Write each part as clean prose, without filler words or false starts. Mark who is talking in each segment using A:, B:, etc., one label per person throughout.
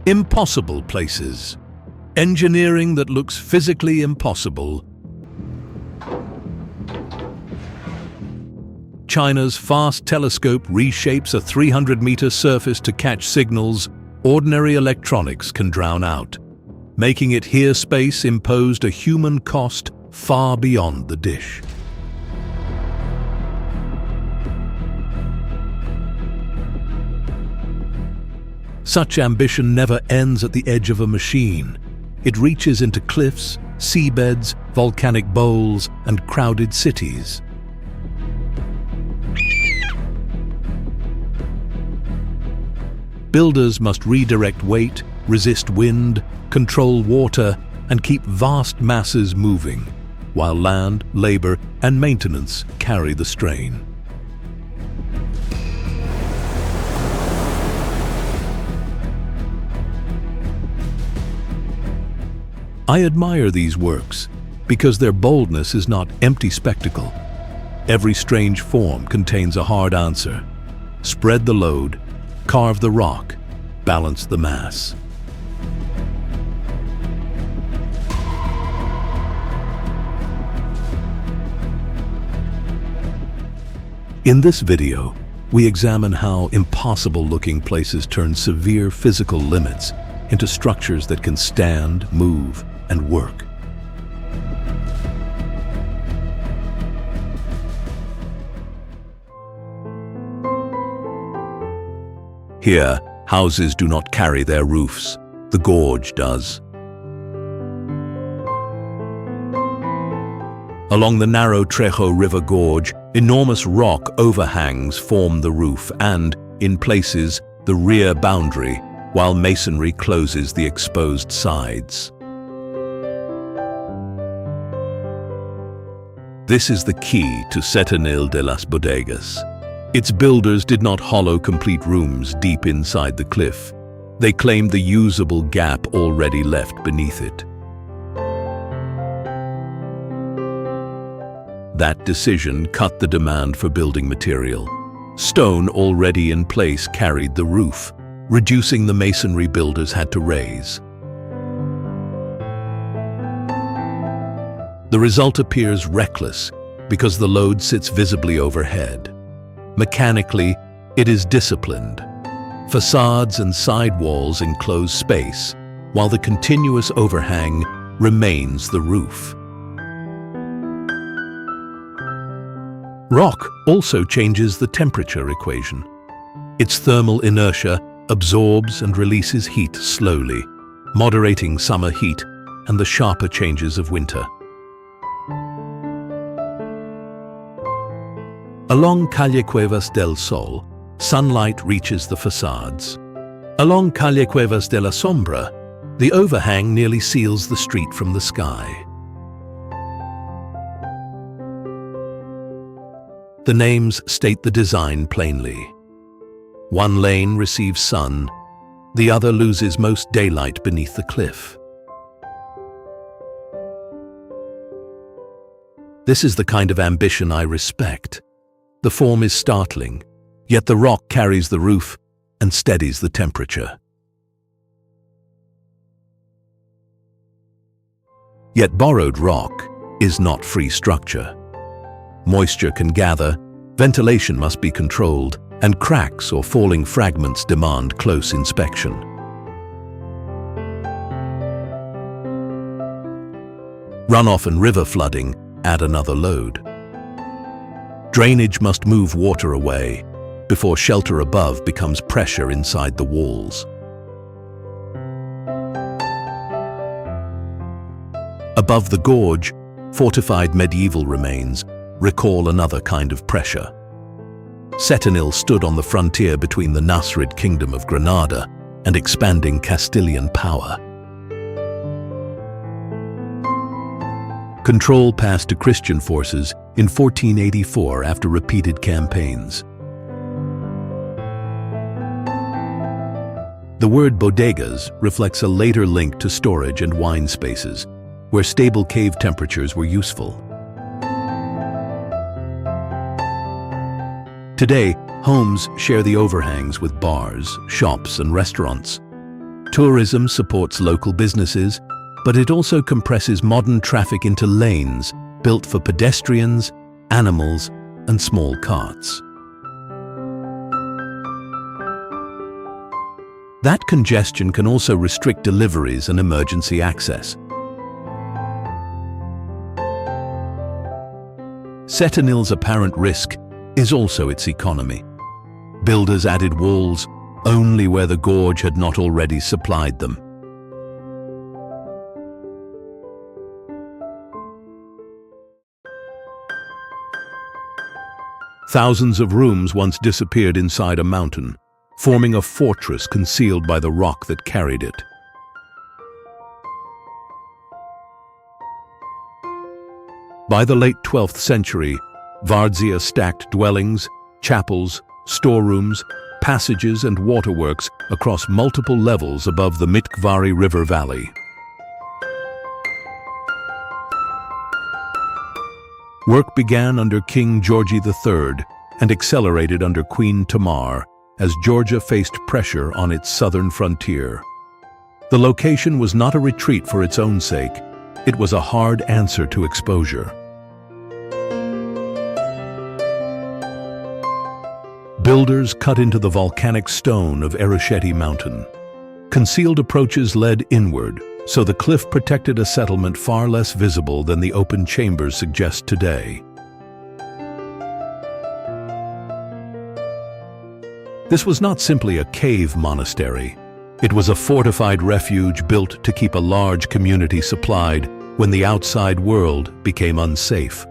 A: Impossible places. Engineering that looks physically impossible. China's fast telescope reshapes a 300-meter surface to catch signals ordinary electronics can drown out, making it here space imposed a human cost far beyond the dish. Such ambition never ends at the edge of a machine. It reaches into cliffs, seabeds, volcanic bowls, and crowded cities. Builders must redirect weight, resist wind, control water, and keep vast masses moving, while land, labor, and maintenance carry the strain. I admire these works because their boldness is not empty spectacle. Every strange form contains a hard answer. Spread the load, carve the rock, balance the mass. In this video, we examine how impossible-looking places turn severe physical limits into structures that can stand, move, and work. Here, houses do not carry their roofs. The gorge does. Along the narrow Trejo River gorge, enormous rock overhangs form the roof and, in places, the rear boundary, while masonry closes the exposed sides. This is the key to Setenil de las Bodegas. Its builders did not hollow complete rooms deep inside the cliff. They claimed the usable gap already left beneath it. That decision cut the demand for building material. Stone already in place carried the roof, reducing the masonry builders had to raise. The result appears reckless because the load sits visibly overhead. Mechanically, it is disciplined. Facades and side walls enclose space, while the continuous overhang remains the roof. Rock also changes the temperature equation. Its thermal inertia absorbs and releases heat slowly, moderating summer heat and the sharper changes of winter. Along Calle Cuevas del Sol, sunlight reaches the facades. Along Calle Cuevas de la Sombra, the overhang nearly seals the street from the sky. The names state the design plainly. One lane receives sun, the other loses most daylight beneath the cliff. This is the kind of ambition I respect. The form is startling, yet the rock carries the roof and steadies the temperature. Yet borrowed rock is not free structure. Moisture can gather, ventilation must be controlled, and cracks or falling fragments demand close inspection. Runoff and river flooding add another load. Drainage must move water away before shelter above becomes pressure inside the walls. Above the gorge, fortified medieval remains recall another kind of pressure. Setenil stood on the frontier between the Nasrid Kingdom of Granada and expanding Castilian power. Control passed to Christian forces in 1484 after repeated campaigns. The word bodegas reflects a later link to storage and wine spaces, where stable cave temperatures were useful. Today, homes share the overhangs with bars, shops, and restaurants. Tourism supports local businesses, but it also compresses modern traffic into lanes built for pedestrians, animals, and small carts. That congestion can also restrict deliveries and emergency access. Setonil's apparent risk is also its economy. Builders added walls only where the gorge had not already supplied them. Thousands of rooms once disappeared inside a mountain, forming a fortress concealed by the rock that carried it. By the late 12th century, Vardsia stacked dwellings, chapels, storerooms, passages and waterworks across multiple levels above the Mitkvari River valley. Work began under King Georgi III and accelerated under Queen Tamar as Georgia faced pressure on its southern frontier. The location was not a retreat for its own sake, it was a hard answer to exposure. Builders cut into the volcanic stone of Erusheti Mountain. Concealed approaches led inward, so the cliff protected a settlement far less visible than the open chambers suggest today. This was not simply a cave monastery. It was a fortified refuge built to keep a large community supplied when the outside world became unsafe.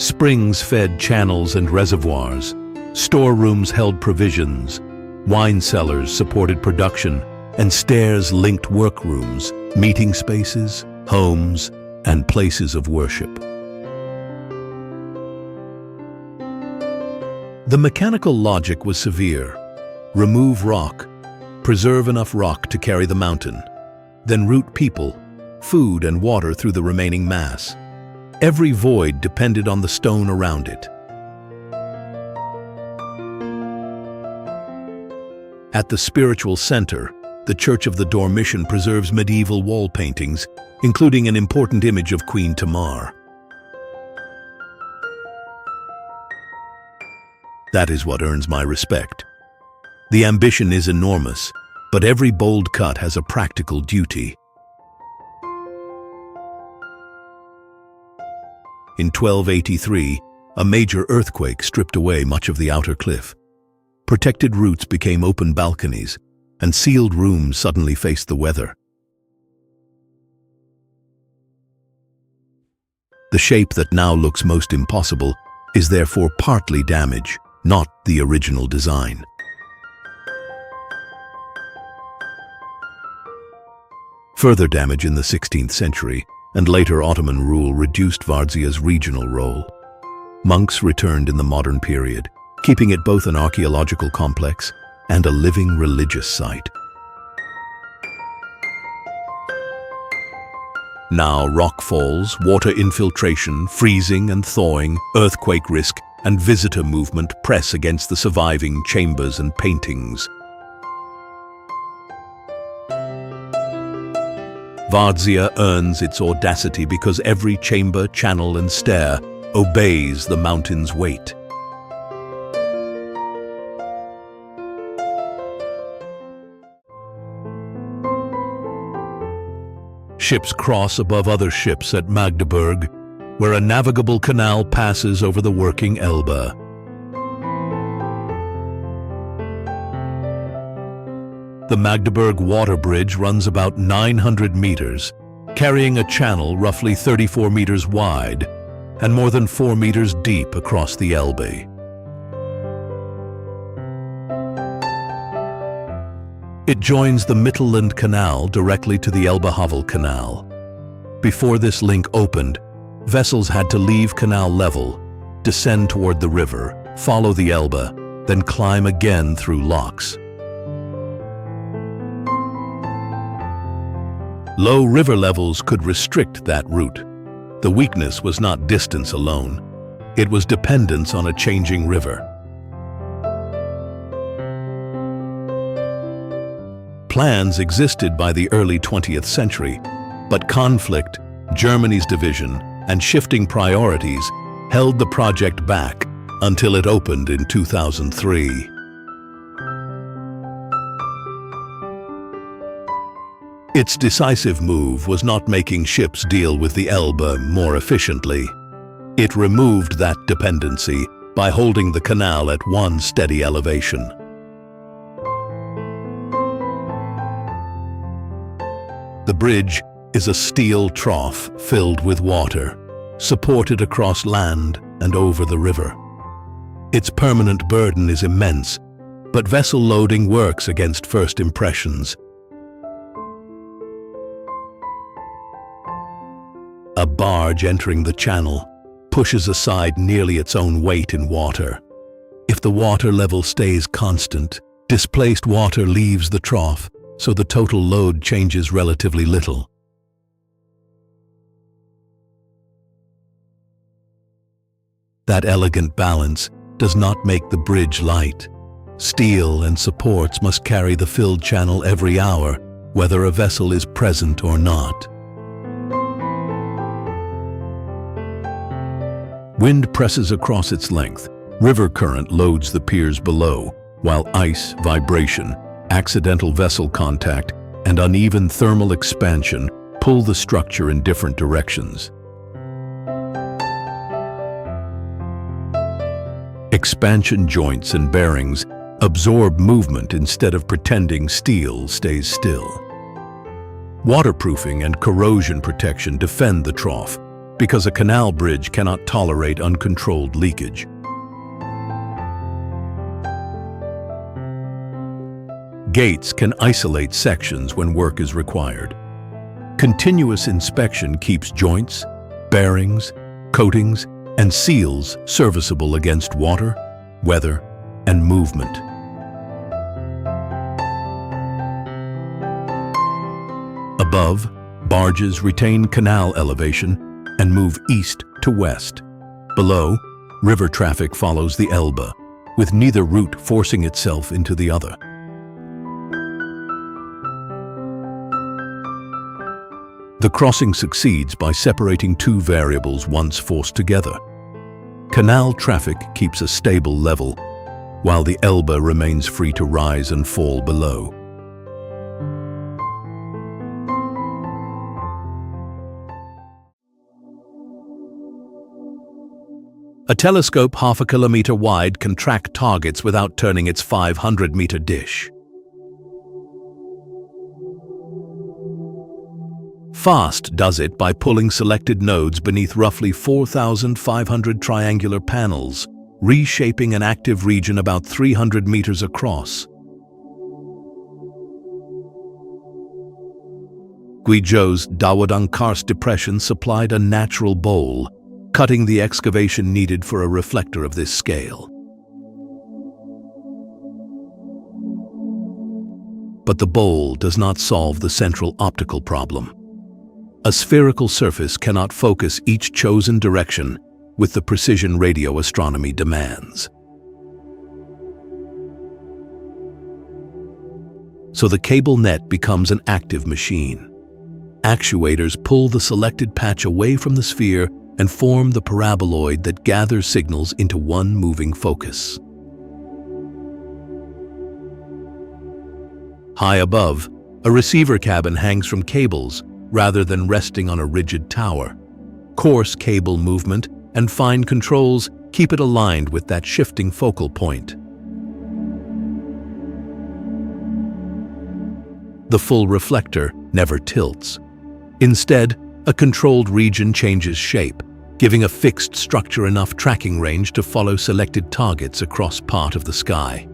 A: Springs fed channels and reservoirs. Storerooms held provisions. Wine cellars supported production, and stairs linked workrooms, meeting spaces, homes, and places of worship. The mechanical logic was severe. Remove rock, preserve enough rock to carry the mountain, then route people, food and water through the remaining mass. Every void depended on the stone around it. At the spiritual center, the Church of the Dormition preserves medieval wall paintings, including an important image of Queen Tamar. That is what earns my respect. The ambition is enormous, but every bold cut has a practical duty. In 1283, a major earthquake stripped away much of the outer cliff. Protected routes became open balconies, and sealed rooms suddenly faced the weather. The shape that now looks most impossible is therefore partly damage, not the original design. Further damage in the 16th century and later Ottoman rule reduced Vardzia's regional role. Monks returned in the modern period, keeping it both an archaeological complex and a living religious site. Now rock falls, water infiltration, freezing and thawing, earthquake risk, and visitor movement press against the surviving chambers and paintings. Vardzia earns its audacity because every chamber, channel, and stair obeys the mountain's weight. Ships cross above other ships at Magdeburg, where a navigable canal passes over the working Elbe. The Magdeburg Water Bridge runs about 900 meters, carrying a channel roughly 34 meters wide and more than 4 meters deep across the Elbe. It joins the Mittelland Canal directly to the Elbe-Havel Canal. Before this link opened, vessels had to leave canal level, descend toward the river, follow the Elbe, then climb again through locks. Low river levels could restrict that route. The weakness was not distance alone. It was dependence on a changing river. Plans existed by the early 20th century, but conflict, Germany's division, and shifting priorities held the project back until it opened in 2003. Its decisive move was not making ships deal with the Elbe more efficiently. It removed that dependency by holding the canal at one steady elevation. The bridge is a steel trough filled with water, supported across land and over the river. Its permanent burden is immense, but vessel loading works against first impressions. A barge entering the channel pushes aside nearly its own weight in water. If the water level stays constant, displaced water leaves the trough, so the total load changes relatively little. That elegant balance does not make the bridge light. Steel and supports must carry the filled channel every hour, whether a vessel is present or not. Wind presses across its length. River current loads the piers below, while ice, vibration, accidental vessel contact, and uneven thermal expansion pull the structure in different directions. Expansion joints and bearings absorb movement instead of pretending steel stays still. Waterproofing and corrosion protection defend the trough, because a canal bridge cannot tolerate uncontrolled leakage. Gates can isolate sections when work is required. Continuous inspection keeps joints, bearings, coatings, and seals serviceable against water, weather, and movement. Above, barges retain canal elevation and move east to west. Below, river traffic follows the Elbe, with neither route forcing itself into the other. The crossing succeeds by separating two variables once forced together. Canal traffic keeps a stable level, while the Elbe remains free to rise and fall below. A telescope half a kilometer wide can track targets without turning its 500-meter dish. FAST does it by pulling selected nodes beneath roughly 4,500 triangular panels, reshaping an active region about 300 meters across. Guizhou's Dawadang Karst depression supplied a natural bowl, cutting the excavation needed for a reflector of this scale. But the bowl does not solve the central optical problem. A spherical surface cannot focus each chosen direction with the precision radio astronomy demands. So the cable net becomes an active machine. Actuators pull the selected patch away from the sphere and form the paraboloid that gathers signals into one moving focus. High above, a receiver cabin hangs from cables rather than resting on a rigid tower. Coarse cable movement and fine controls keep it aligned with that shifting focal point. The full reflector never tilts. Instead, a controlled region changes shape, giving a fixed structure enough tracking range to follow selected targets across part of the sky.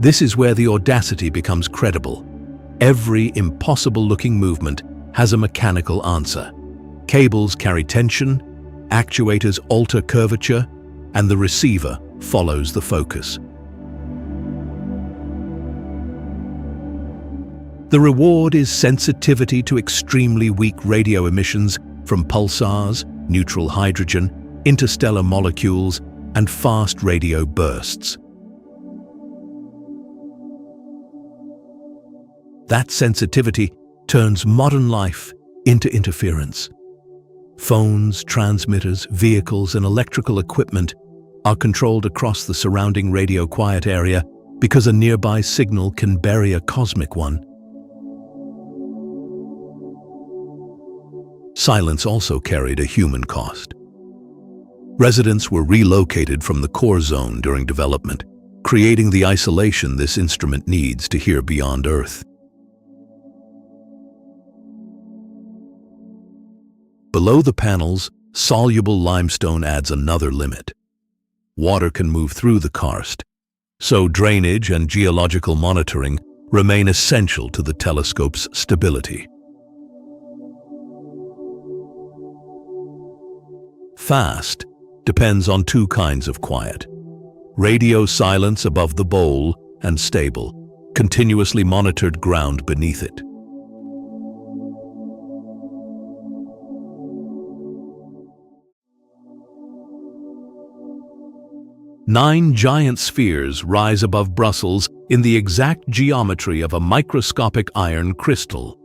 A: This is where the audacity becomes credible. Every impossible-looking movement has a mechanical answer. Cables carry tension, actuators alter curvature, and the receiver follows the focus. The reward is sensitivity to extremely weak radio emissions from pulsars, neutral hydrogen, interstellar molecules, and fast radio bursts. That sensitivity turns modern life into interference. Phones, transmitters, vehicles, and electrical equipment are controlled across the surrounding radio quiet area because a nearby signal can bury a cosmic one. Silence also carried a human cost. Residents were relocated from the core zone during development, creating the isolation this instrument needs to hear beyond Earth. Below the panels, soluble limestone adds another limit. Water can move through the karst, so drainage and geological monitoring remain essential to the telescope's stability. Fast depends on two kinds of quiet: radio silence above the bowl and stable, continuously monitored ground beneath it. Nine giant spheres rise above Brussels in the exact geometry of a microscopic iron crystal.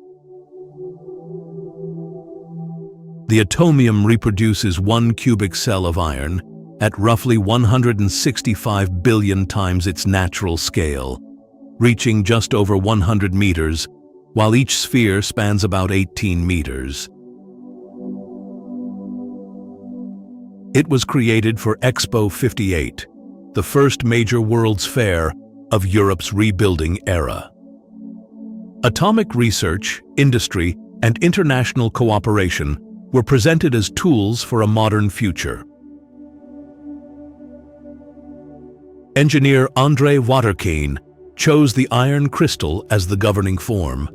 A: The atomium reproduces 1 cubic cell of iron at roughly 165 billion times its natural scale, reaching just over 100 meters, while each sphere spans about 18 meters. It was created for Expo 58, the first major World's Fair of Europe's rebuilding era. Atomic research, industry, and international cooperation were presented as tools for a modern future. Engineer André Waterkeen chose the iron crystal as the governing form.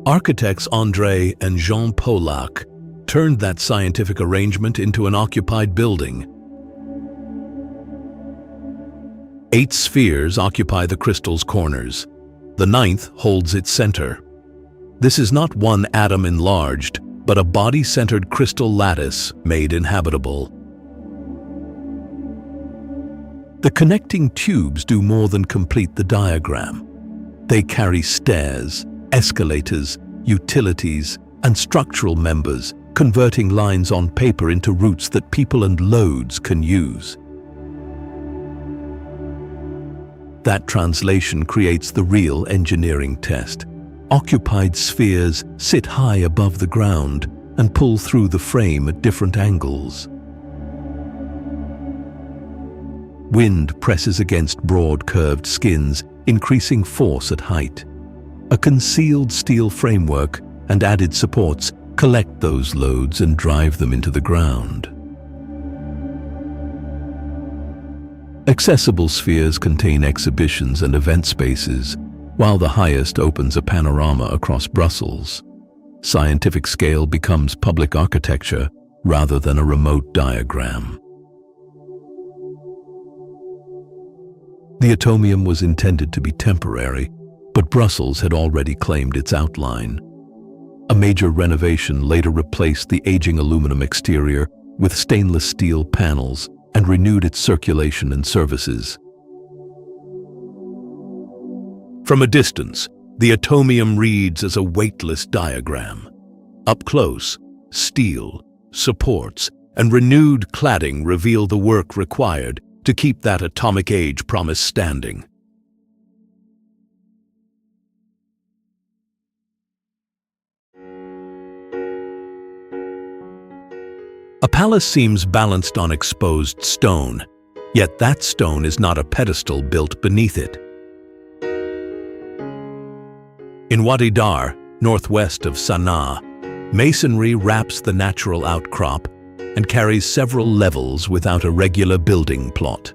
A: Architects André and Jean Polak turned that scientific arrangement into an occupied building. 8 spheres occupy the crystal's corners. The 9th holds its center. This is not one atom enlarged, but a body-centered crystal lattice made inhabitable. The connecting tubes do more than complete the diagram. They carry stairs, escalators, utilities, and structural members, converting lines on paper into routes that people and loads can use. That translation creates the real engineering test. Occupied spheres sit high above the ground and pull through the frame at different angles. Wind presses against broad curved skins, increasing force at height. A concealed steel framework and added supports collect those loads and drive them into the ground. Accessible spheres contain exhibitions and event spaces, while the highest opens a panorama across Brussels. Scientific scale becomes public architecture rather than a remote diagram. The Atomium was intended to be temporary, but Brussels had already claimed its outline. A major renovation later replaced the aging aluminum exterior with stainless steel panels and renewed its circulation and services. From a distance, the Atomium reads as a weightless diagram. Up close, steel, supports, and renewed cladding reveal the work required to keep that atomic age promise standing. A palace seems balanced on exposed stone, yet that stone is not a pedestal built beneath it. In Wadi Dar, northwest of Sana'a, masonry wraps the natural outcrop and carries several levels without a regular building plot.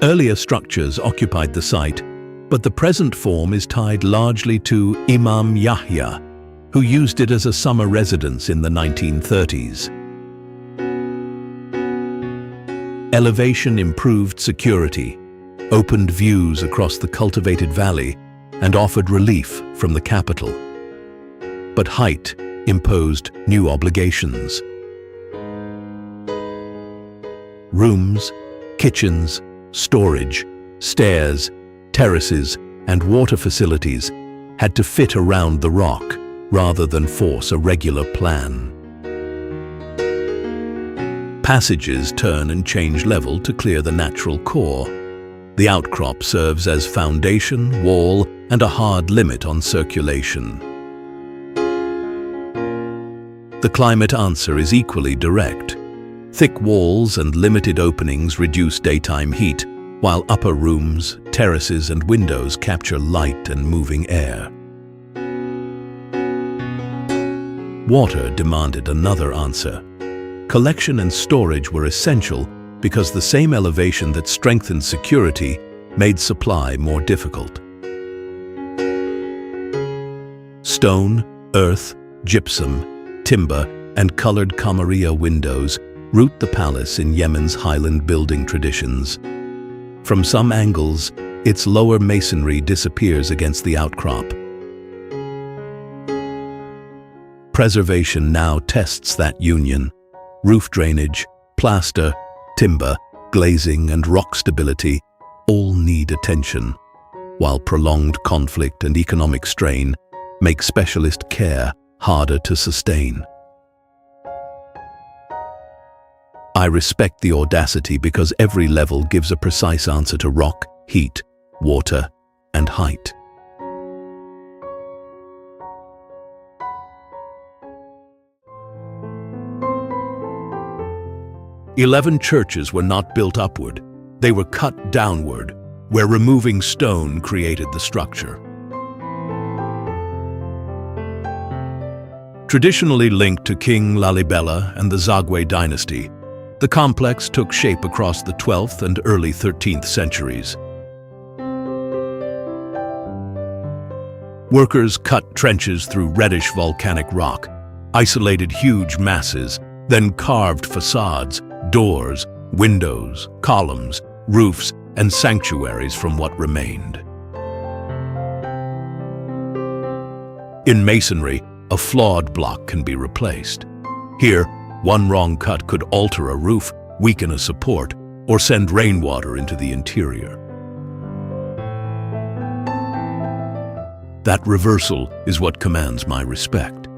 A: Earlier structures occupied the site, but the present form is tied largely to Imam Yahya, who used it as a summer residence in the 1930s. Elevation improved security, opened views across the cultivated valley, and offered relief from the capital. But height imposed new obligations. Rooms, kitchens, storage, stairs, terraces, and water facilities had to fit around the rock rather than force a regular plan. Passages turn and change level to clear the natural core. The outcrop serves as foundation, wall, and a hard limit on circulation. The climate answer is equally direct. Thick walls and limited openings reduce daytime heat, while upper rooms, terraces, and windows capture light and moving air. Water demanded another answer. Collection and storage were essential because the same elevation that strengthened security made supply more difficult. Stone, earth, gypsum, timber, and colored camarilla windows root the palace in Yemen's highland building traditions. From some angles, its lower masonry disappears against the outcrop. Preservation now tests that union. Roof drainage, plaster, timber, glazing, and rock stability all need attention, while prolonged conflict and economic strain make specialist care harder to sustain. I respect the audacity because every level gives a precise answer to rock, heat, water, and height. "11 churches were not built upward, they were cut downward, where removing stone created the structure." Traditionally linked to King Lalibela and the Causeway dynasty, the complex took shape across the 12th and early 13th centuries. Workers cut trenches through reddish volcanic rock, isolated huge masses, then carved facades, doors, windows, columns, roofs, and sanctuaries from what remained. In masonry, a flawed block can be replaced. Here, one wrong cut could alter a roof, weaken a support, or send rainwater into the interior. That reversal is what commands my respect.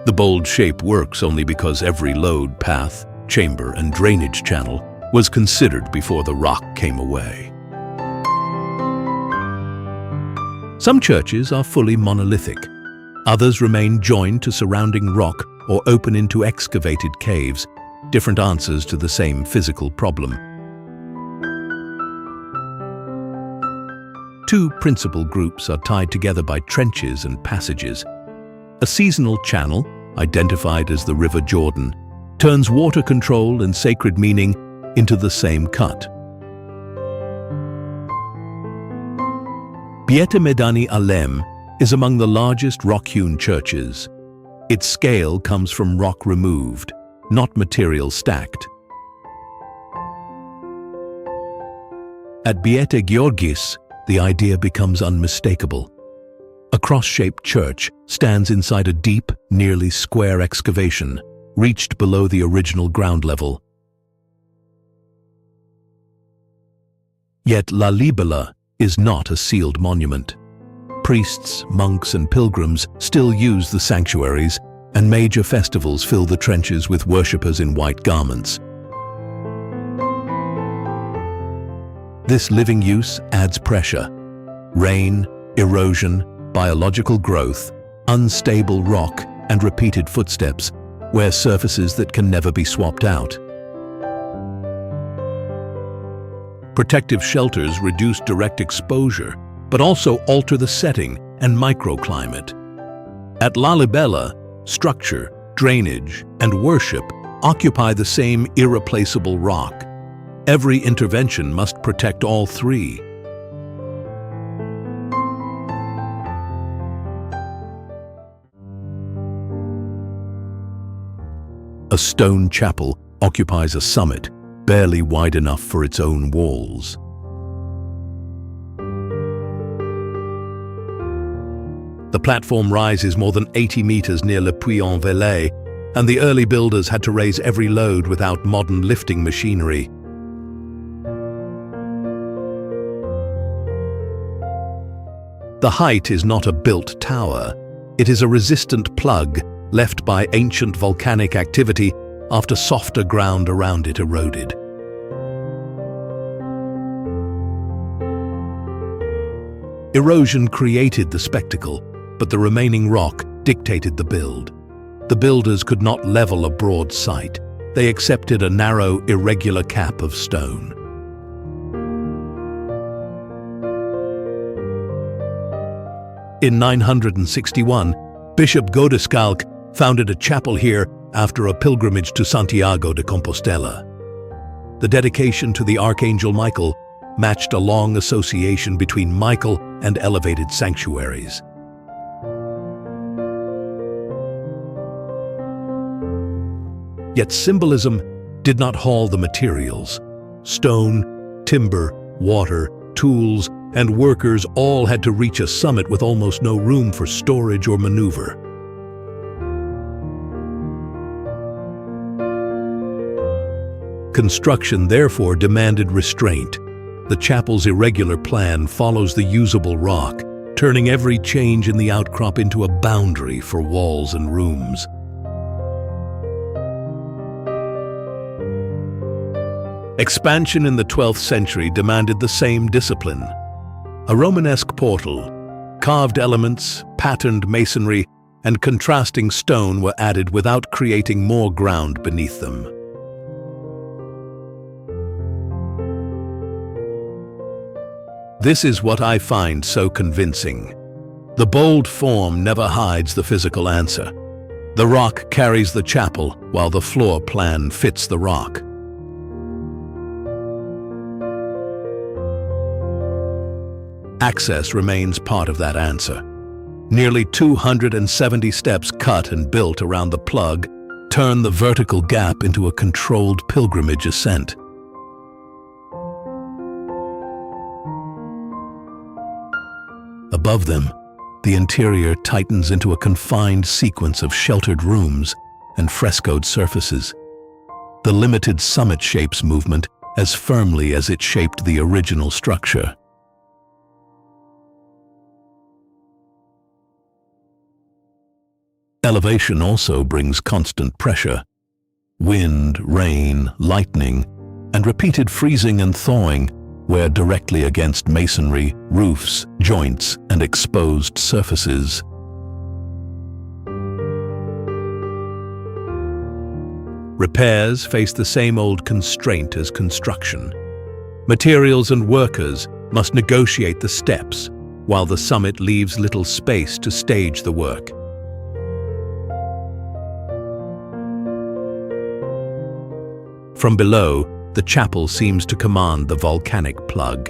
A: The bold shape works only because every load, path, chamber, and drainage channel was considered before the rock came away. Some churches are fully monolithic. Others remain joined to surrounding rock or open into excavated caves, different answers to the same physical problem. Two principal groups are tied together by trenches and passages. A seasonal channel, identified as the River Jordan, turns water control and sacred meaning into the same cut. Beit Medani Alem is among the largest rock-hewn churches. Its scale comes from rock removed, not material stacked. At Beit Georgis, the idea becomes unmistakable. A cross-shaped church stands inside a deep, nearly square excavation, reached below the original ground level. Yet Lalibela is not a sealed monument. Priests, monks, and pilgrims still use the sanctuaries, and major festivals fill the trenches with worshippers in white garments. This living use adds pressure. Rain, erosion, biological growth, unstable rock, and repeated footsteps wear surfaces that can never be swapped out. Protective shelters reduce direct exposure, but also alter the setting and microclimate. At Lalibela, structure, drainage, and worship occupy the same irreplaceable rock. Every intervention must protect all three. A stone chapel occupies a summit, barely wide enough for its own walls. The platform rises more than 80 meters near Le Puy-en-Velay, and the early builders had to raise every load without modern lifting machinery. The height is not a built tower. It is a resistant plug left by ancient volcanic activity after softer ground around it eroded. Erosion created the spectacle, but the remaining rock dictated the build. The builders could not level a broad site. They accepted a narrow, irregular cap of stone. In 961, Bishop Godescalc founded a chapel here after a pilgrimage to Santiago de Compostela. The dedication to the Archangel Michael matched a long association between Michael and elevated sanctuaries. Yet symbolism did not haul the materials. Stone, timber, water, tools, and workers all had to reach a summit with almost no room for storage or maneuver. Construction therefore demanded restraint. The chapel's irregular plan follows the usable rock, turning every change in the outcrop into a boundary for walls and rooms. Expansion in the 12th century demanded the same discipline. A Romanesque portal, carved elements, patterned masonry, and contrasting stone were added without creating more ground beneath them. This is what I find so convincing. The bold form never hides the physical answer. The rock carries the chapel, while the floor plan fits the rock. Access remains part of that answer. Nearly 270 steps cut and built around the plug turn the vertical gap into a controlled pilgrimage ascent. Above them, the interior tightens into a confined sequence of sheltered rooms and frescoed surfaces. The limited summit shapes movement as firmly as it shaped the original structure. Elevation also brings constant pressure. Wind, rain, lightning, and repeated freezing and thawing wear directly against masonry, roofs, joints, and exposed surfaces. Repairs face the same old constraint as construction. Materials and workers must negotiate the steps, while the summit leaves little space to stage the work. From below, the chapel seems to command the volcanic plug.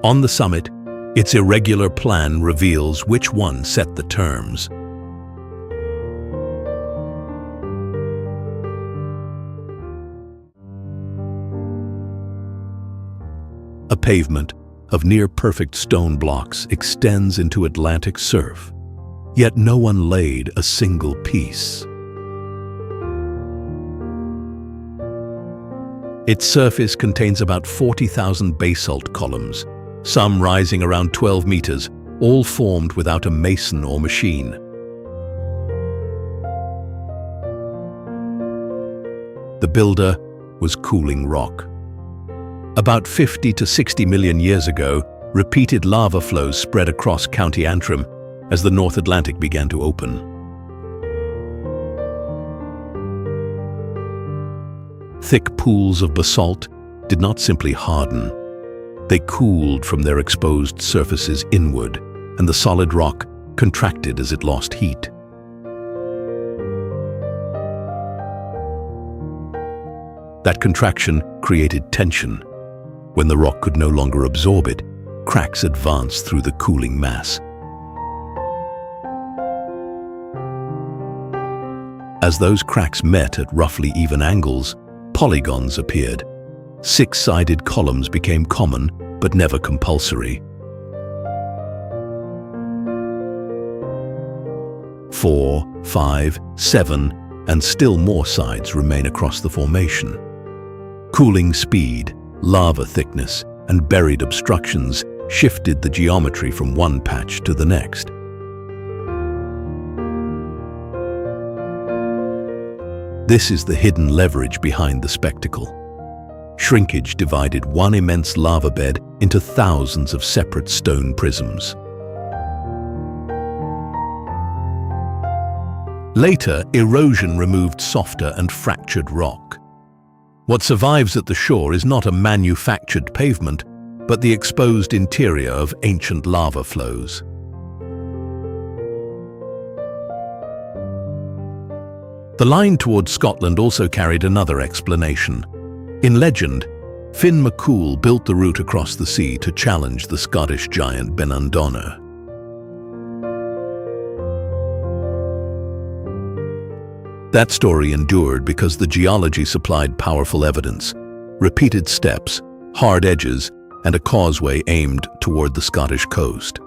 A: On the summit, its irregular plan reveals which one set the terms. A pavement of near-perfect stone blocks extends into Atlantic surf, yet no one laid a single piece. Its surface contains about 40,000 basalt columns, some rising around 12 meters, all formed without a mason or machine. The builder was cooling rock. About 50 to 60 million years ago, repeated lava flows spread across County Antrim as the North Atlantic began to open. Thick pools of basalt did not simply harden. They cooled from their exposed surfaces inward, and the solid rock contracted as it lost heat. That contraction created tension. When the rock could no longer absorb it, cracks advanced through the cooling mass. As those cracks met at roughly even angles, polygons appeared. Six-sided columns became common, but never compulsory. 4, 5, 7, and still more sides remain across the formation. Cooling speed, lava thickness, and buried obstructions shifted the geometry from one patch to the next. This is the hidden leverage behind the spectacle. Shrinkage divided one immense lava bed into thousands of separate stone prisms. Later, erosion removed softer and fractured rock. What survives at the shore is not a manufactured pavement, but the exposed interior of ancient lava flows. The line towards Scotland also carried another explanation. In legend, Finn McCool built the route across the sea to challenge the Scottish giant Benandona. That story endured because the geology supplied powerful evidence, repeated steps, hard edges, and a causeway aimed toward the Scottish coast.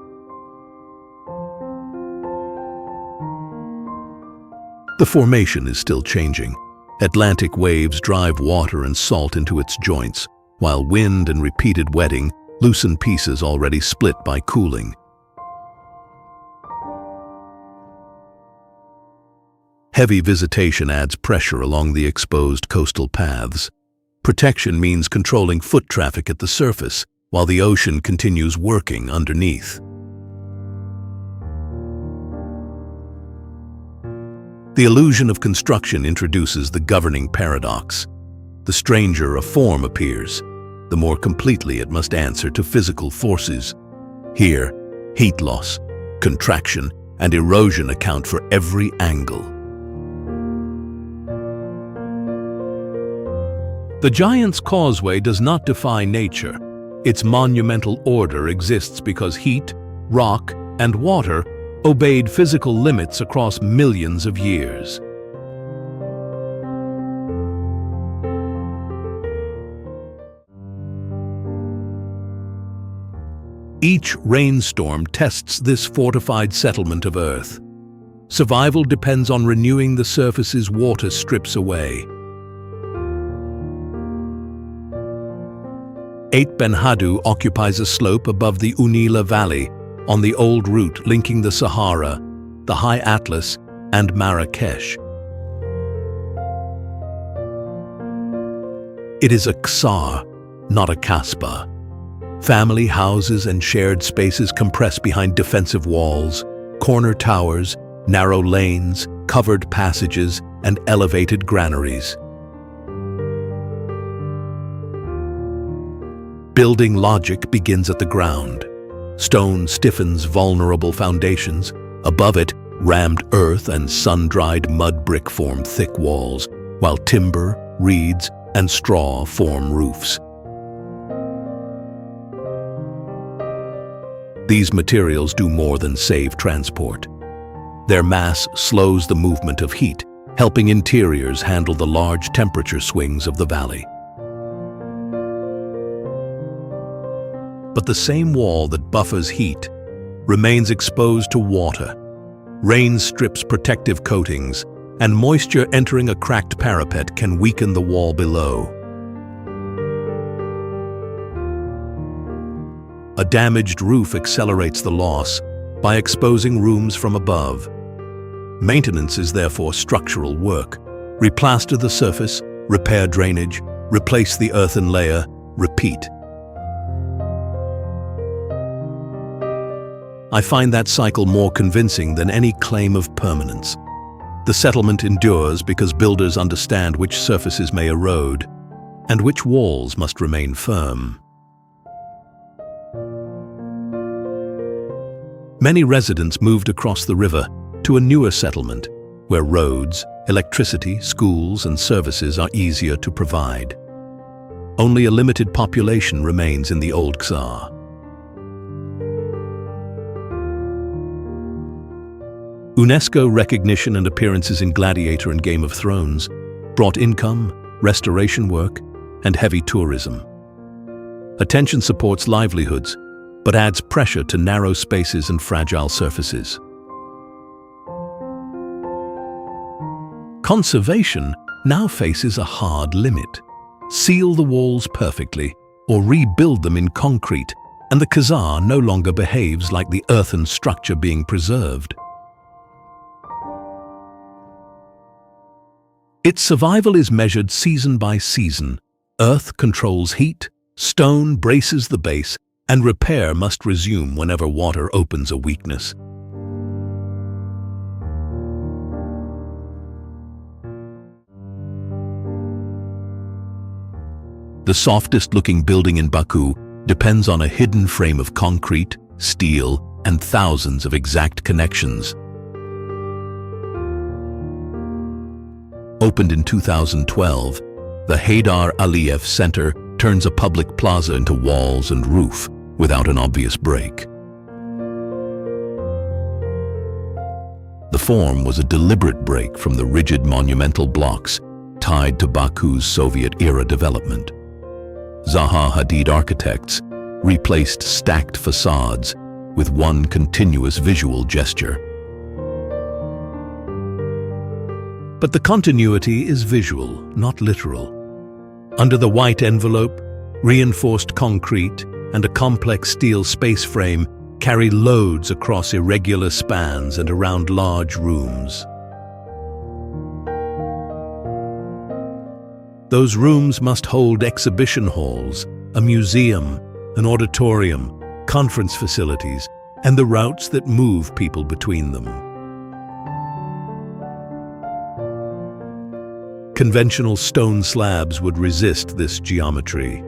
A: The formation is still changing. Atlantic waves drive water and salt into its joints, while wind and repeated wetting loosen pieces already split by cooling. Heavy visitation adds pressure along the exposed coastal paths. Protection means controlling foot traffic at the surface, while the ocean continues working underneath. The illusion of construction introduces the governing paradox. The stranger a form appears, the more completely it must answer to physical forces. Here, heat loss, contraction, and erosion account for every angle. The Giant's Causeway does not defy nature. Its monumental order exists because heat, rock, and water obeyed physical limits across millions of years. Each rainstorm tests this fortified settlement of Earth. Survival depends on renewing the surface's water strips away. 8 Benhadou occupies a slope above the Unila Valley on the old route linking the Sahara, the High Atlas, and Marrakesh. It is a Ksar, not a Kasbah. Family houses and shared spaces compress behind defensive walls, corner towers, narrow lanes, covered passages, and elevated granaries. Building logic begins at the ground. Stone stiffens vulnerable foundations. Above it, rammed earth and sun-dried mud brick form thick walls, while timber, reeds, and straw form roofs. These materials do more than save transport. Their mass slows the movement of heat, helping interiors handle the large temperature swings of the valley. But the same wall that buffers heat remains exposed to water. Rain strips protective coatings, and moisture entering a cracked parapet can weaken the wall below. A damaged roof accelerates the loss by exposing rooms from above. Maintenance is therefore structural work. Replaster the surface, repair drainage, replace the earthen layer, repeat. I find that cycle more convincing than any claim of permanence. The settlement endures because builders understand which surfaces may erode and which walls must remain firm. Many residents moved across the river to a newer settlement where roads, electricity, schools, and services are easier to provide. Only a limited population remains in the old Ksar. UNESCO recognition and appearances in Gladiator and Game of Thrones brought income, restoration work, and heavy tourism. Attention supports livelihoods, but adds pressure to narrow spaces and fragile surfaces. Conservation now faces a hard limit. Seal the walls perfectly or rebuild them in concrete, and the Khazar no longer behaves like the earthen structure being preserved. Its survival is measured season by season. Earth controls heat, stone braces the base, and repair must resume whenever water opens a weakness. The softest-looking building in Baku depends on a hidden frame of concrete, steel, and thousands of exact connections. Opened in 2012, the Heydar Aliyev Center turns a public plaza into walls and roof without an obvious break. The form was a deliberate break from the rigid monumental blocks tied to Baku's Soviet-era development. Zaha Hadid architects replaced stacked facades with one continuous visual gesture. But the continuity is visual, not literal. Under the white envelope, reinforced concrete and a complex steel space frame carry loads across irregular spans and around large rooms. Those rooms must hold exhibition halls, a museum, an auditorium, conference facilities, and the routes that move people between them. Conventional stone slabs would resist this geometry.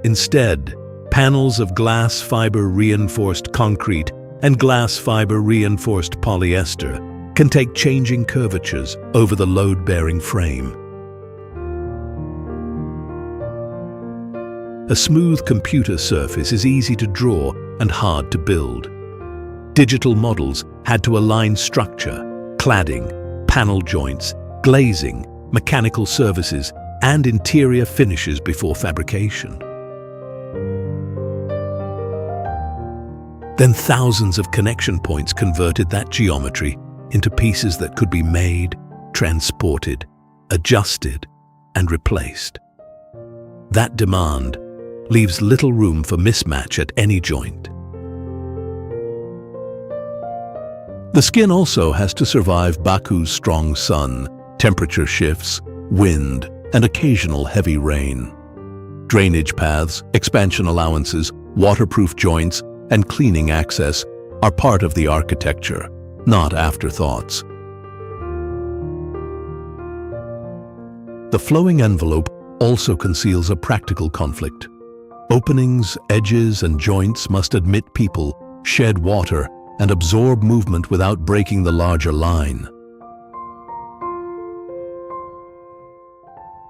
A: Instead, panels of glass fiber reinforced concrete and glass fiber reinforced polyester can take changing curvatures over the load-bearing frame. A smooth computer surface is easy to draw and hard to build. Digital models had to align structure, cladding, panel joints, glazing, mechanical services, and interior finishes before fabrication. Then thousands of connection points converted that geometry into pieces that could be made, transported, adjusted, and replaced. That demand leaves little room for mismatch at any joint. The skin also has to survive Baku's strong sun, temperature shifts, wind, and occasional heavy rain. Drainage paths, expansion allowances, waterproof joints, and cleaning access are part of the architecture, not afterthoughts. The flowing envelope also conceals a practical conflict. Openings, edges, and joints must admit people, shed water, and absorb movement without breaking the larger line.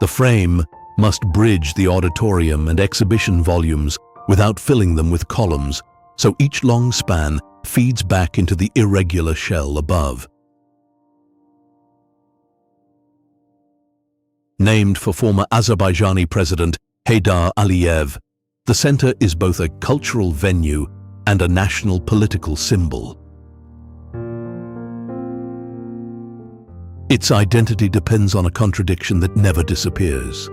A: The frame must bridge the auditorium and exhibition volumes without filling them with columns, so each long span feeds back into the irregular shell above. Named for former Azerbaijani President Heydar Aliyev, the center is both a cultural venue and a national political symbol. Its identity depends on a contradiction that never disappears.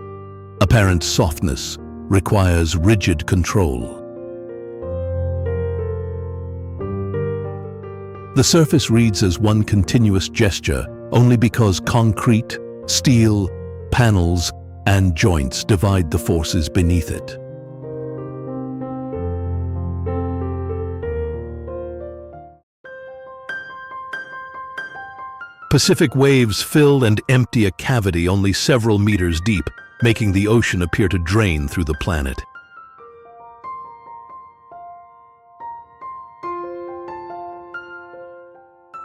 A: Apparent softness requires rigid control. The surface reads as one continuous gesture only because concrete, steel, panels, and joints divide the forces beneath it. Pacific waves fill and empty a cavity only several meters deep, making the ocean appear to drain through the planet.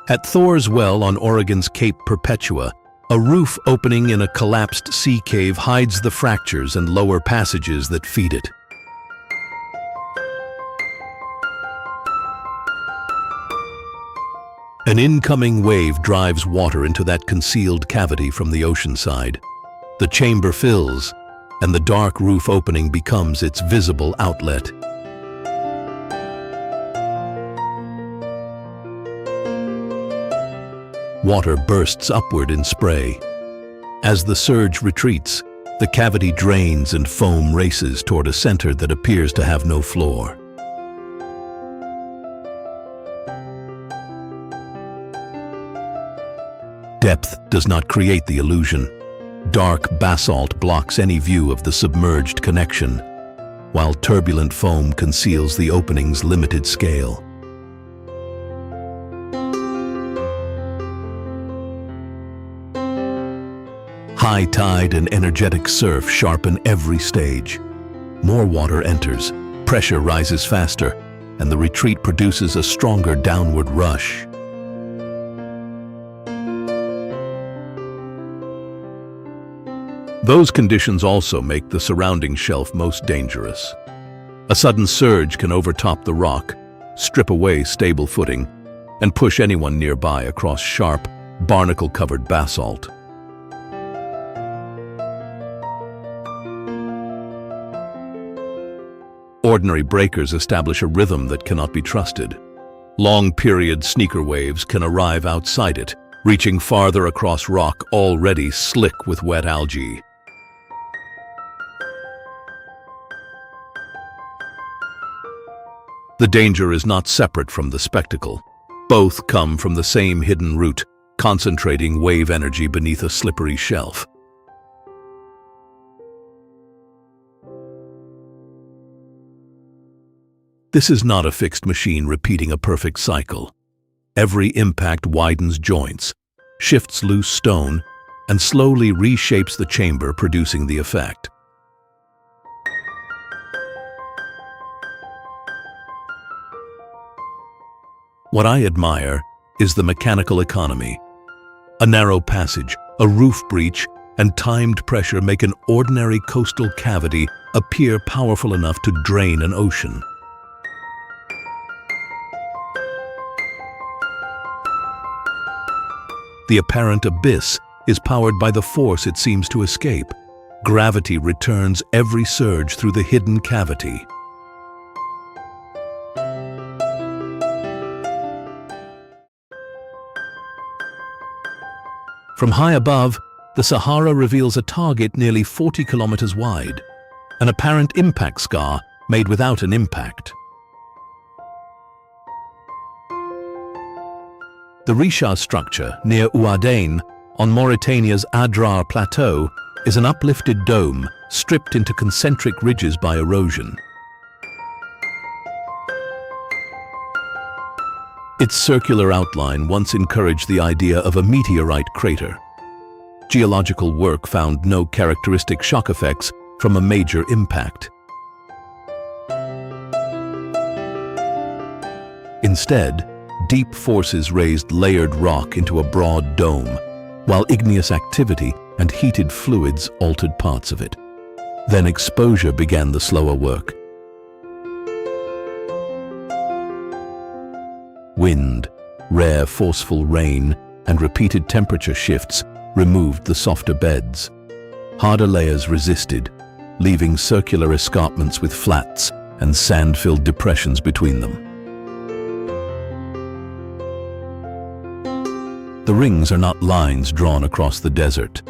A: At Thor's well on Oregon's Cape Perpetua, a roof opening in a collapsed sea cave hides the fractures and lower passages that feed it. An incoming wave drives water into that concealed cavity from the ocean side. The chamber fills, and the dark roof opening becomes its visible outlet. Water bursts upward in spray. As the surge retreats, the cavity drains and foam races toward a center that appears to have no floor. Depth does not create the illusion. Dark basalt blocks any view of the submerged connection, while turbulent foam conceals the opening's limited scale. High tide and energetic surf sharpen every stage. More water enters, pressure rises faster, and the retreat produces a stronger downward rush. Those conditions also make the surrounding shelf most dangerous. A sudden surge can overtop the rock, strip away stable footing, and push anyone nearby across sharp, barnacle-covered basalt. Ordinary breakers establish a rhythm that cannot be trusted. Long-period sneaker waves can arrive outside it, reaching farther across rock already slick with wet algae. The danger is not separate from the spectacle. Both come from the same hidden root, concentrating wave energy beneath a slippery shelf. This is not a fixed machine repeating a perfect cycle. Every impact widens joints, shifts loose stone, and slowly reshapes the chamber, producing the effect. What I admire is the mechanical economy. A narrow passage, a roof breach, and timed pressure make an ordinary coastal cavity appear powerful enough to drain an ocean. The apparent abyss is powered by the force it seems to escape. Gravity returns every surge through the hidden cavity. From high above, the Sahara reveals a target nearly 40 kilometers wide, an apparent impact scar made without an impact. The Richat Structure near Ouaddaine on Mauritania's Adrar Plateau is an uplifted dome stripped into concentric ridges by erosion. Its circular outline once encouraged the idea of a meteorite crater. Geological work found no characteristic shock effects from a major impact. Instead, deep forces raised layered rock into a broad dome, while igneous activity and heated fluids altered parts of it. Then exposure began the slower work. Wind, rare forceful rain, and repeated temperature shifts removed the softer beds. Harder layers resisted, leaving circular escarpments with flats and sand-filled depressions between them. The rings are not lines drawn across the desert.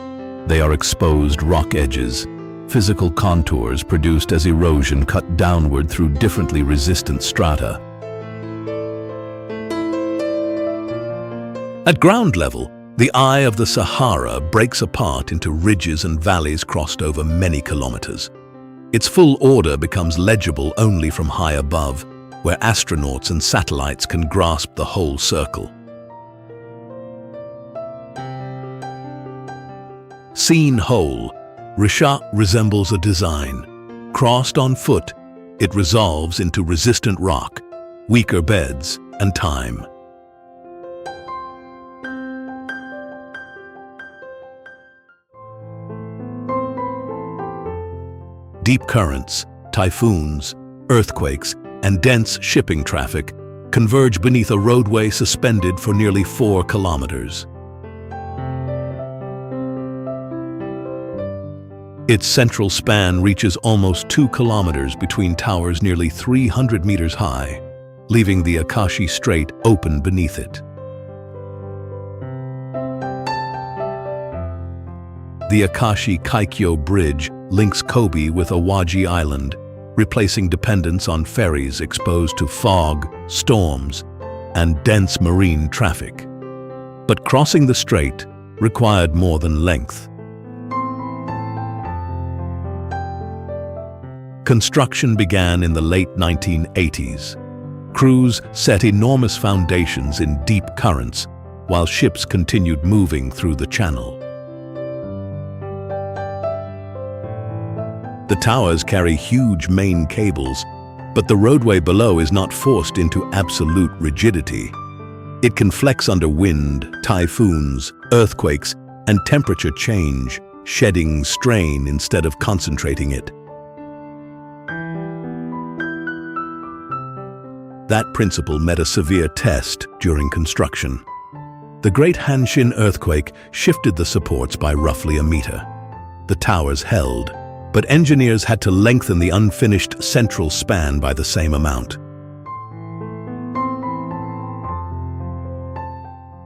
A: They are exposed rock edges, physical contours produced as erosion cut downward through differently resistant strata. At ground level, the eye of the Sahara breaks apart into ridges and valleys crossed over many kilometers. Its full order becomes legible only from high above, where astronauts and satellites can grasp the whole circle. Seen whole, Richat resembles a design. Crossed on foot, it resolves into resistant rock, weaker beds, and time. Deep currents, typhoons, earthquakes, and dense shipping traffic converge beneath a roadway suspended for nearly 4 kilometers. Its central span reaches almost 2 kilometers between towers nearly 300 meters high, leaving the Akashi Strait open beneath it. The Akashi Kaikyo Bridge links Kobe with Awaji Island, replacing dependence on ferries exposed to fog, storms, and dense marine traffic. But crossing the strait, required more than length. Construction began in the late 1980s. Crews set enormous foundations in deep currents, while ships continued moving through the channel. The towers carry huge main cables, but the roadway below is not forced into absolute rigidity. It can flex under wind, typhoons, earthquakes, and temperature change, shedding strain instead of concentrating it. That principle met a severe test during construction. The Great Hanshin earthquake shifted the supports by roughly a meter. The towers held, but engineers had to lengthen the unfinished central span by the same amount.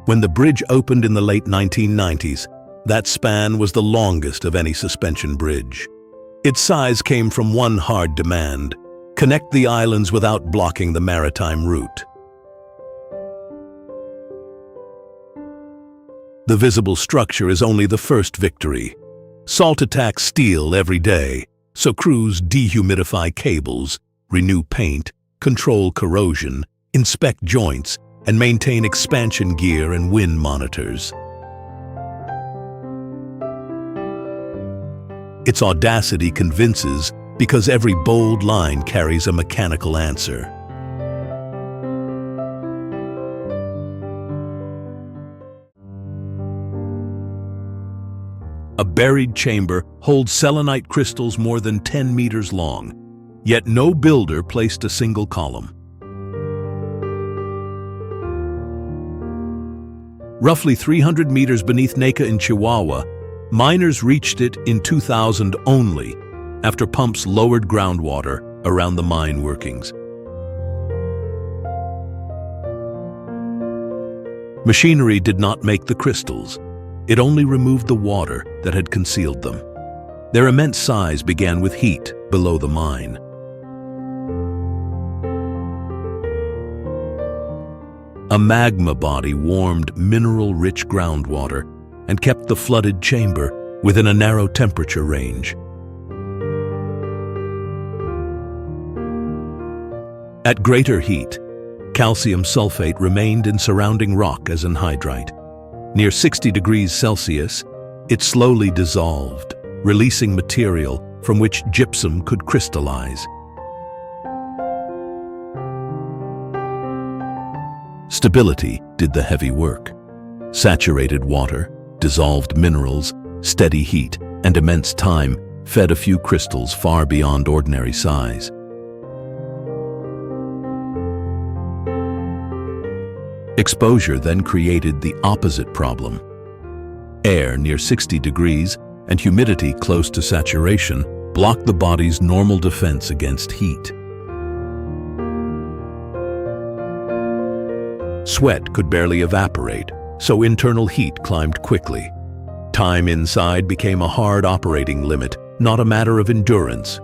A: When the bridge opened in the late 1990s, that span was the longest of any suspension bridge. Its size came from one hard demand: connect the islands without blocking the maritime route. The visible structure is only the first victory. Salt attacks steel every day, so crews dehumidify cables, renew paint, control corrosion, inspect joints, and maintain expansion gear and wind monitors. Its audacity convinces because every bold line carries a mechanical answer. A buried chamber holds selenite crystals more than 10 meters long, yet no builder placed a single column. Roughly 300 meters beneath Naka in Chihuahua, miners reached it in 2000 only, after pumps lowered groundwater around the mine workings. Machinery did not make the crystals. It only removed the water that had concealed them. Their immense size began with heat below the mine. A magma body warmed mineral-rich groundwater and kept the flooded chamber within a narrow temperature range. At greater heat, calcium sulfate remained in surrounding rock as anhydrite. Near 60 degrees Celsius, it slowly dissolved, releasing material from which gypsum could crystallize. Stability did the heavy work. Saturated water, dissolved minerals, steady heat, and immense time fed a few crystals far beyond ordinary size. Exposure then created the opposite problem. Air near 60 degrees and humidity close to saturation blocked the body's normal defense against heat. Sweat could barely evaporate, so internal heat climbed quickly. Time inside became a hard operating limit, not a matter of endurance.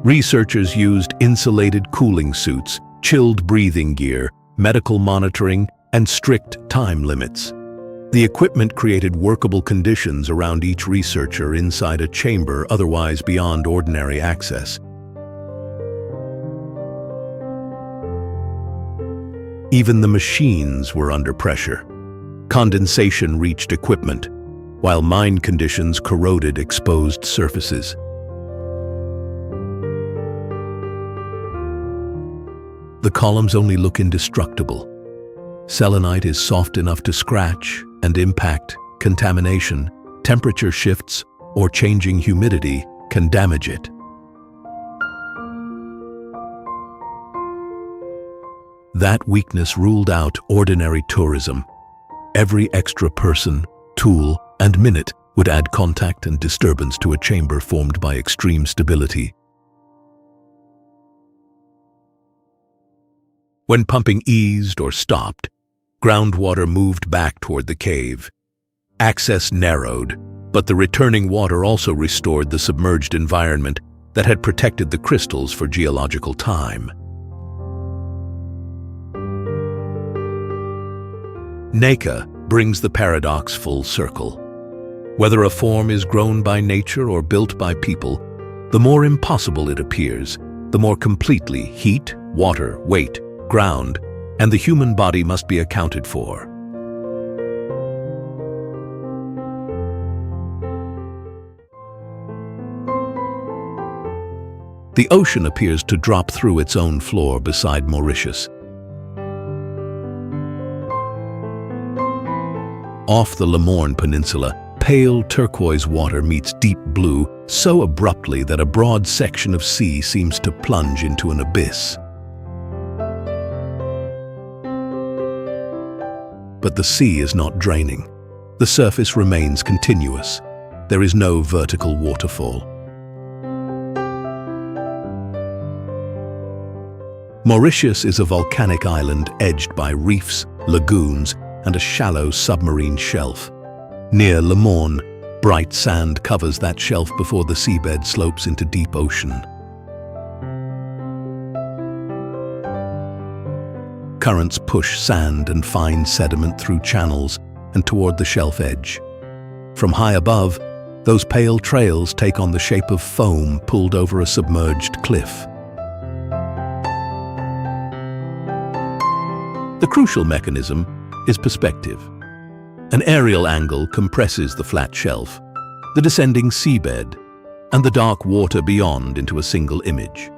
A: Researchers used insulated cooling suits, chilled breathing gear, medical monitoring, and strict time limits. The equipment created workable conditions around each researcher inside a chamber otherwise beyond ordinary access. Even the machines were under pressure. Condensation reached equipment, while mine conditions corroded exposed surfaces. The columns only look indestructible. Selenite is soft enough to scratch, and impact, contamination, temperature shifts, or changing humidity can damage it. That weakness ruled out ordinary tourism. Every extra person, tool, and minute would add contact and disturbance to a chamber formed by extreme stability. When pumping eased or stopped, groundwater moved back toward the cave. Access narrowed, but the returning water also restored the submerged environment that had protected the crystals for geological time. Neka brings the paradox full circle. Whether a form is grown by nature or built by people, the more impossible it appears, the more completely heat, water, weight, ground, and the human body must be accounted for. The ocean appears to drop through its own floor beside Mauritius. Off the Limorne Peninsula, pale turquoise water meets deep blue so abruptly that a broad section of sea seems to plunge into an abyss. But the sea is not draining. The surface remains continuous. There is no vertical waterfall. Mauritius is a volcanic island edged by reefs, lagoons, and a shallow submarine shelf. Near Limorne, bright sand covers that shelf before the seabed slopes into deep ocean. Currents push sand and fine sediment through channels and toward the shelf edge. From high above, those pale trails take on the shape of foam pulled over a submerged cliff. The crucial mechanism is perspective. An aerial angle compresses the flat shelf, the descending seabed, and the dark water beyond into a single image.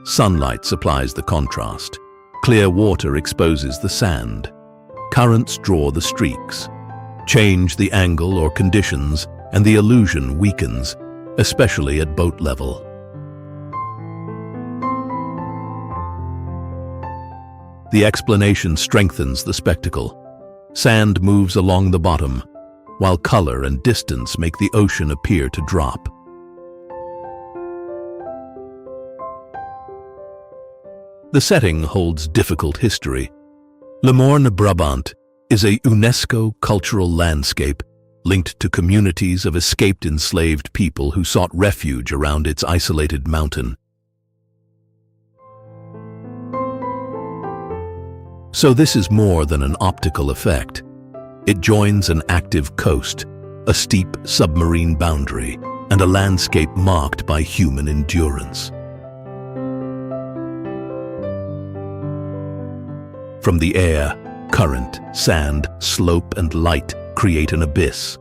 A: Sunlight supplies the contrast. Clear water exposes the sand. Currents draw the streaks. Change the angle or conditions, and the illusion weakens, especially at boat level. The explanation strengthens the spectacle. Sand moves along the bottom, while color and distance make the ocean appear to drop. The setting holds difficult history. Limorne, Brabant is a UNESCO cultural landscape linked to communities of escaped enslaved people who sought refuge around its isolated mountain. So this is more than an optical effect. It joins an active coast, a steep submarine boundary, and a landscape marked by human endurance. From the air, current, sand, slope, and light create an abyss.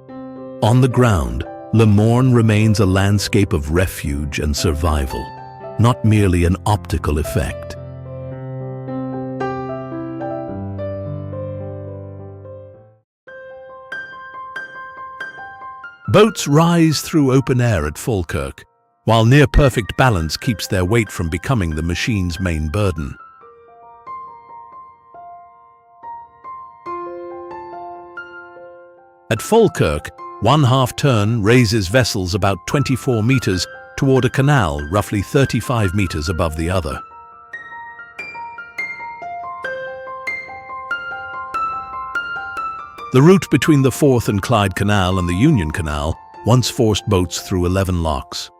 A: On the ground, Limorne remains a landscape of refuge and survival, not merely an optical effect. Boats rise through open air at Falkirk, while near-perfect balance keeps their weight from becoming the machine's main burden. At Falkirk, one half-turn raises vessels about 24 meters toward a canal roughly 35 meters above the other. The route between the Forth and Clyde Canal and the Union Canal once forced boats through 11 locks.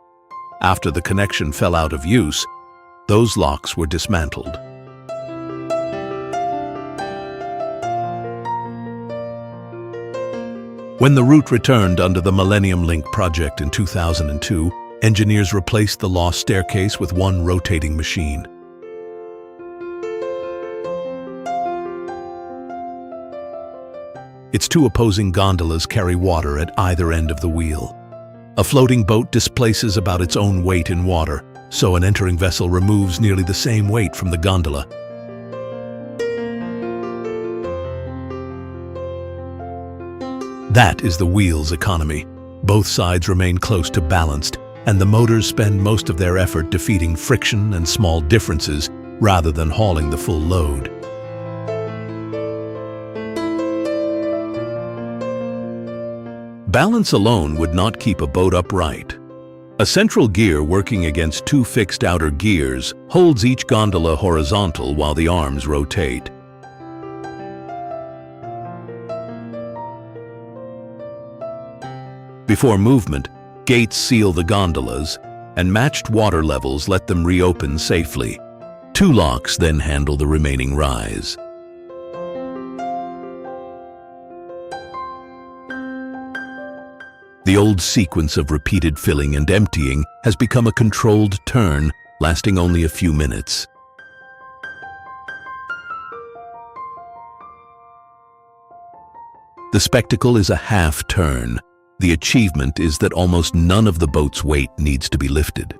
A: After the connection fell out of use, those locks were dismantled. When the route returned under the Millennium Link project in 2002, engineers replaced the lost staircase with one rotating machine. Its two opposing gondolas carry water at either end of the wheel. A floating boat displaces about its own weight in water, so an entering vessel removes nearly the same weight from the gondola. That is the wheel's economy. Both sides remain close to balanced, and the motors spend most of their effort defeating friction and small differences rather than hauling the full load. Balance alone would not keep a boat upright. A central gear working against two fixed outer gears holds each gondola horizontal while the arms rotate. Before movement, gates seal the gondolas, and matched water levels let them reopen safely. Two locks then handle the remaining rise. The old sequence of repeated filling and emptying has become a controlled turn, lasting only a few minutes. The spectacle is a half turn. The achievement is that almost none of the boat's weight needs to be lifted.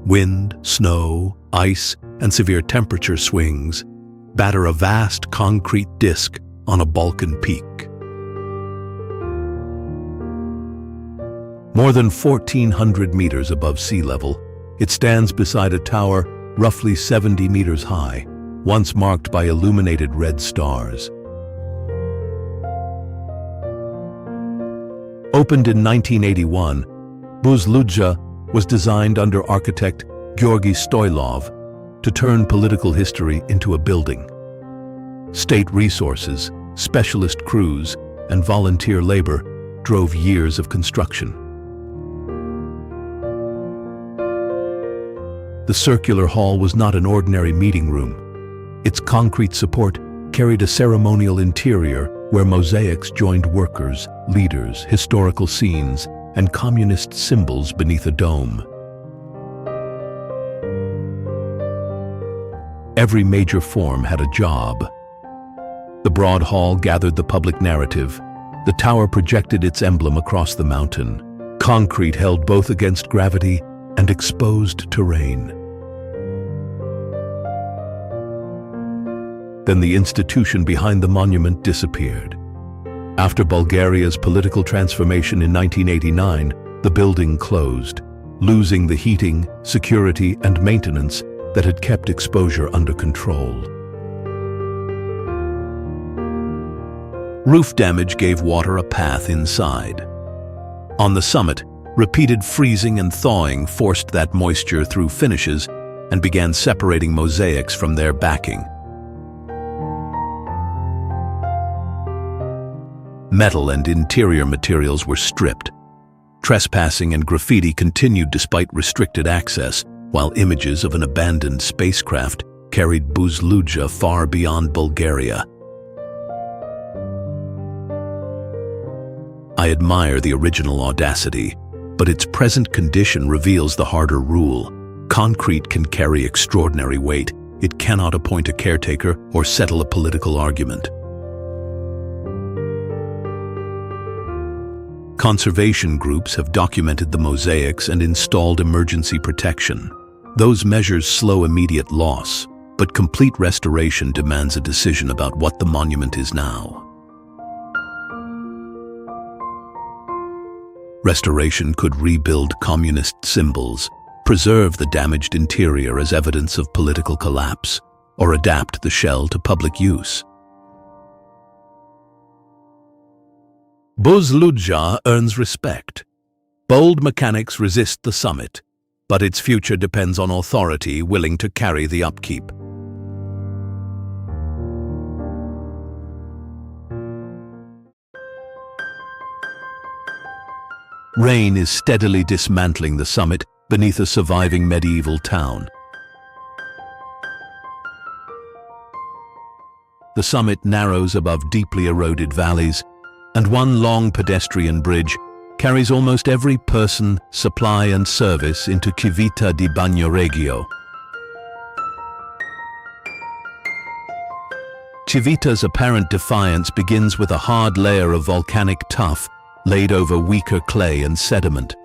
A: Wind, snow, ice, and severe temperature swings batter a vast concrete disc on a Balkan peak. More than 1,400 meters above sea level, it stands beside a tower roughly 70 meters high, once marked by illuminated red stars. Opened in 1981, Buzludzha was designed under architect Georgy Stoilov to turn political history into a building. State resources, specialist crews, and volunteer labor drove years of construction. The circular hall was not an ordinary meeting room. Its concrete support carried a ceremonial interior where mosaics joined workers, leaders, historical scenes, and communist symbols beneath a dome. Every major form had a job. The broad hall gathered the public narrative. The tower projected its emblem across the mountain. Concrete held both against gravity and exposed terrain. Then the institution behind the monument disappeared. After Bulgaria's political transformation in 1989, the building closed, losing the heating, security, and maintenance that had kept exposure under control. Roof damage gave water a path inside. On the summit, repeated freezing and thawing forced that moisture through finishes and began separating mosaics from their backing. Metal and interior materials were stripped. Trespassing and graffiti continued despite restricted access, while images of an abandoned spacecraft carried Buzludzha far beyond Bulgaria. I admire the original audacity, but its present condition reveals the harder rule. Concrete can carry extraordinary weight. It cannot appoint a caretaker or settle a political argument. Conservation groups have documented the mosaics and installed emergency protection. Those measures slow immediate loss, but complete restoration demands a decision about what the monument is now. Restoration could rebuild communist symbols, preserve the damaged interior as evidence of political collapse, or adapt the shell to public use. Buzludzha earns respect. Bold mechanics resist the summit, but its future depends on authority willing to carry the upkeep. Rain is steadily dismantling the summit beneath a surviving medieval town. The summit narrows above deeply eroded valleys, and one long pedestrian bridge carries almost every person, supply and service into Civita di Bagnoregio. Civita's apparent defiance begins with a hard layer of volcanic tuff laid over weaker clay and sediment.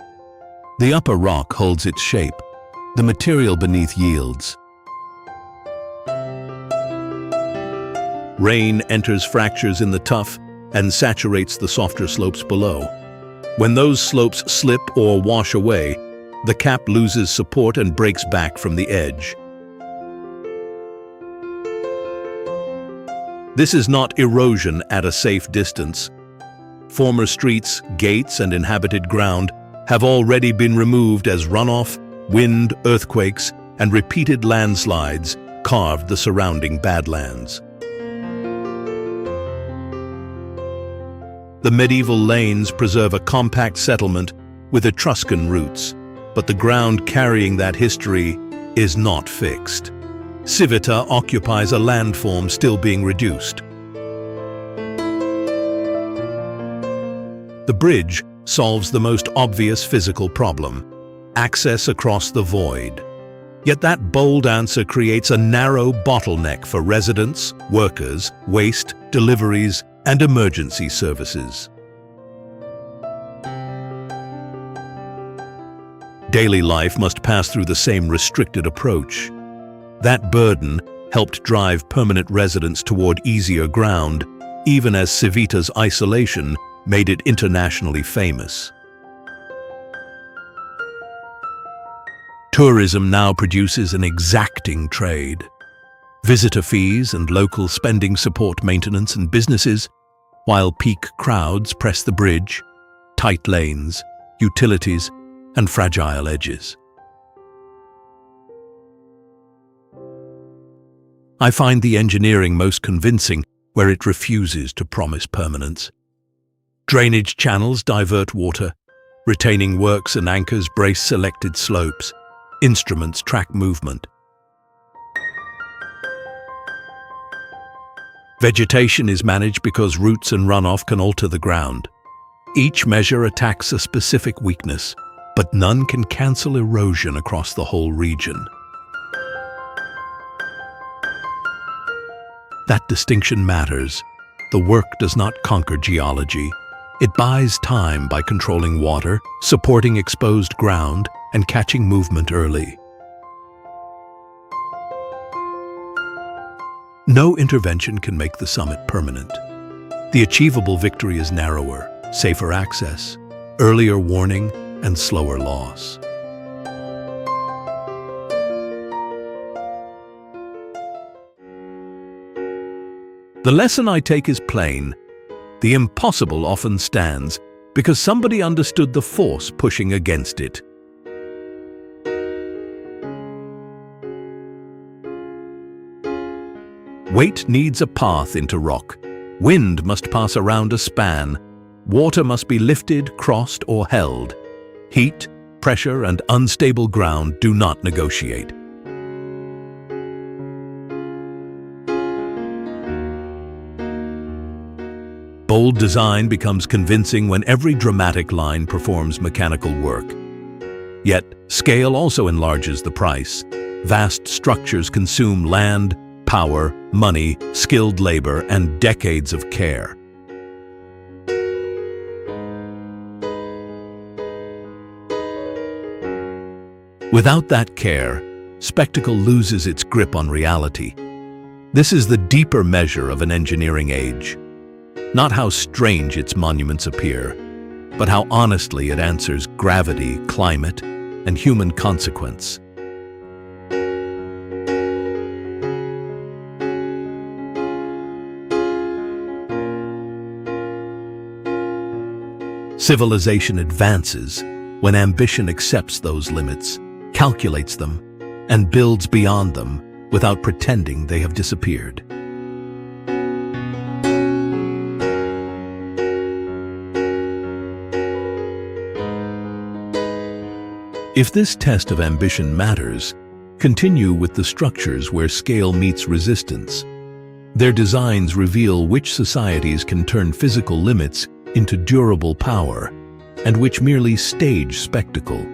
A: The upper rock holds its shape. The material beneath yields. Rain enters fractures in the tuff and saturates the softer slopes below. When those slopes slip or wash away, the cap loses support and breaks back from the edge. This is not erosion at a safe distance. Former streets, gates, and inhabited ground have already been removed as runoff, wind, earthquakes, and repeated landslides carved the surrounding badlands. The medieval lanes preserve a compact settlement with Etruscan roots, but the ground carrying that history is not fixed. Civita occupies a landform still being reduced. The bridge solves the most obvious physical problem: access across the void. Yet that bold answer creates a narrow bottleneck for residents, workers, waste, deliveries, and emergency services. Daily life must pass through the same restricted approach. That burden helped drive permanent residents toward easier ground, even as Civita's isolation made it internationally famous. Tourism now produces an exacting trade. Visitor fees and local spending support maintenance and businesses, while peak crowds press the bridge, tight lanes, utilities, and fragile edges. I find the engineering most convincing where it refuses to promise permanence. Drainage channels divert water, retaining works and anchors brace selected slopes, instruments track movement. Vegetation is managed because roots and runoff can alter the ground. Each measure attacks a specific weakness, but none can cancel erosion across the whole region. That distinction matters. The work does not conquer geology. It buys time by controlling water, supporting exposed ground, and catching movement early. No intervention can make the summit permanent. The achievable victory is narrower, safer access, earlier warning, and slower loss. The lesson I take is plain. The impossible often stands because somebody understood the force pushing against it. Weight needs a path into rock. Wind must pass around a span. Water must be lifted, crossed, or held. Heat, pressure, and unstable ground do not negotiate. Bold design becomes convincing when every dramatic line performs mechanical work. Yet, scale also enlarges the price. Vast structures consume land, power, money, skilled labor, and decades of care. Without that care, spectacle loses its grip on reality. This is the deeper measure of an engineering age. Not how strange its monuments appear, but how honestly it answers gravity, climate, and human consequence. Civilization advances when ambition accepts those limits, calculates them, and builds beyond them without pretending they have disappeared. If this test of ambition matters, continue with the structures where scale meets resistance. Their designs reveal which societies can turn physical limits into durable power, and which merely stage spectacle.